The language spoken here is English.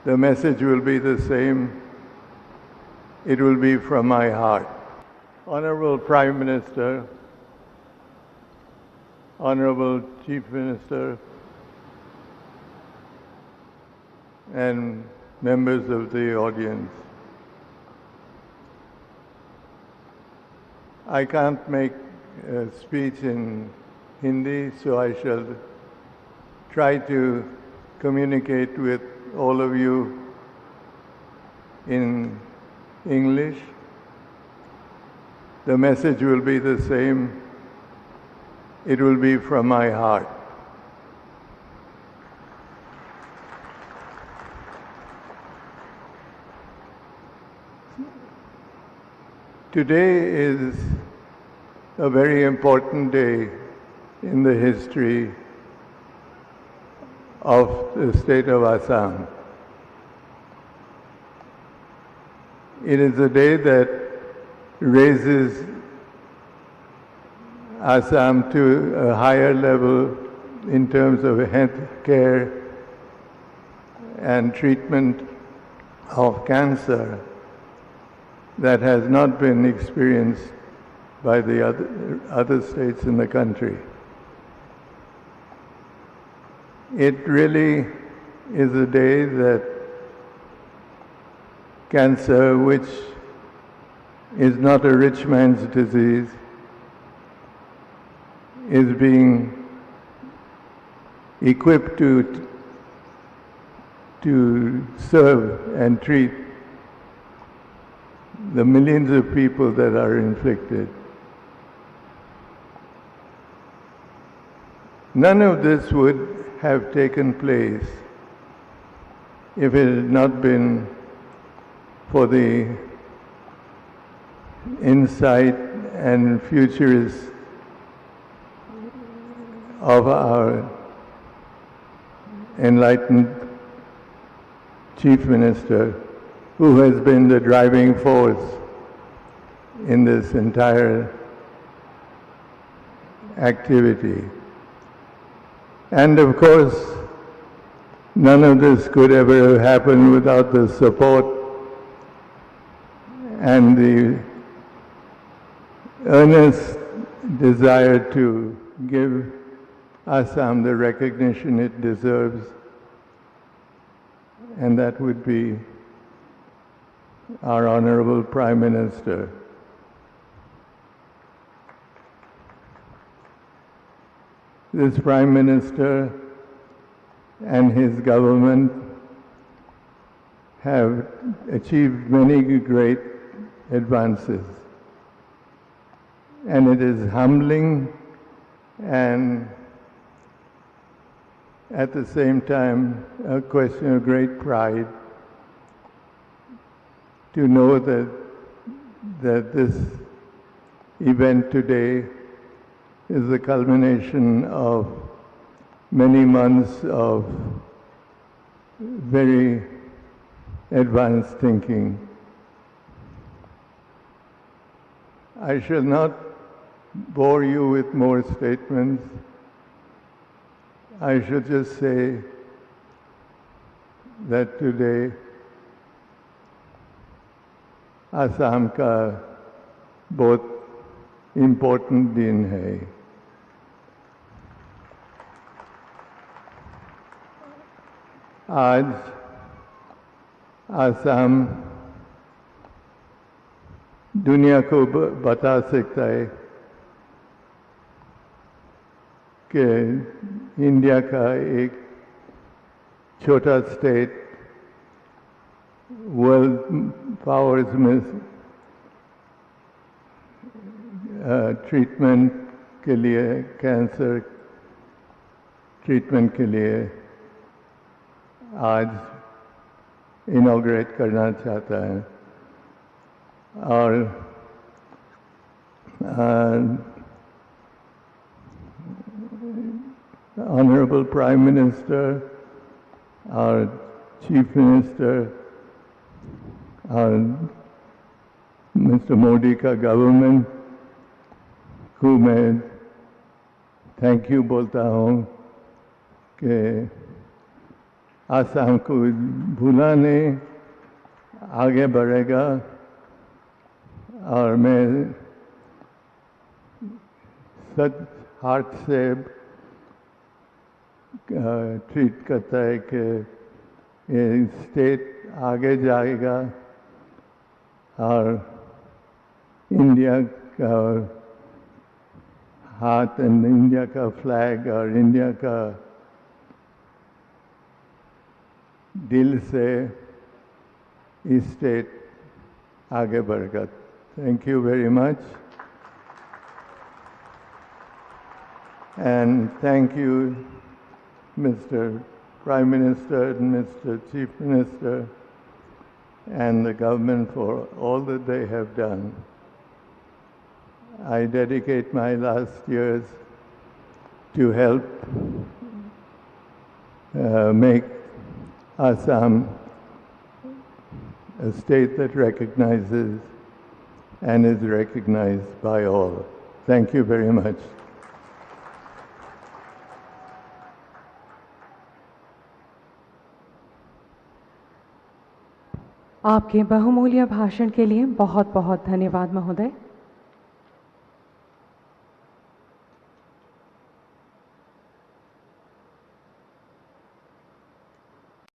The message will be the same. It will be from my heart. Honorable Prime Minister, Honorable Chief Minister, and members of the audience. I can't make a speech in Hindi, so I shall try to communicate with all of you in English. The message will be the same. It will be from my heart. Today is a very important day in the history of the state of Assam. It is a day that raises Assam to a higher level in terms of health care and treatment of cancer that has not been experienced by the other states in the country. It really is a day that cancer, which is not a rich man's disease, is being equipped to serve and treat the millions of people that are inflicted. None of this would have taken place if it had not been for the insight and futurists of our enlightened Chief Minister, who has been the driving force in this entire activity. And of course, none of this could ever have happened without the support and the earnest desire to give Assam the recognition it deserves, and that would be our Honorable Prime Minister. This Prime Minister and his government have achieved many great advances. And it is humbling and at the same time a question of great pride to know that this event today is the culmination of many months of very advanced thinking. I shall not bore you with more statements. I should just say that today Assam का बहुत important दिन है। आज असम दुनिया को बता सकता है कि इंडिया का एक छोटा स्टेट वर्ल्ड पावर्स में ट्रीटमेंट के लिए, कैंसर ट्रीटमेंट के लिए आज इनॉग्रेट करना चाहता है। और Honorable Prime Minister, our Chief Minister, our Mr. Modi का government, को मैं thank you बोलता हूँ कि आसाम को भूला नहीं, आगे बढ़ेगा। और मैं सच हार्ट से ट्रीट करता है कि ये स्टेट आगे जाएगा और इंडिया का हाथ, इंडिया का फ्लैग और इंडिया का दिल से इस स्टेट आगे बढ़ेगा। Thank you very much. And thank you, Mr. Prime Minister and Mr. Chief Minister and the government for all that they have done. I dedicate my last years to help make Assam a state that recognizes and is recognized by all. Thank you very much. आपके बहुमूल्य भाषण के लिए बहुत बहुत धन्यवाद महोदय।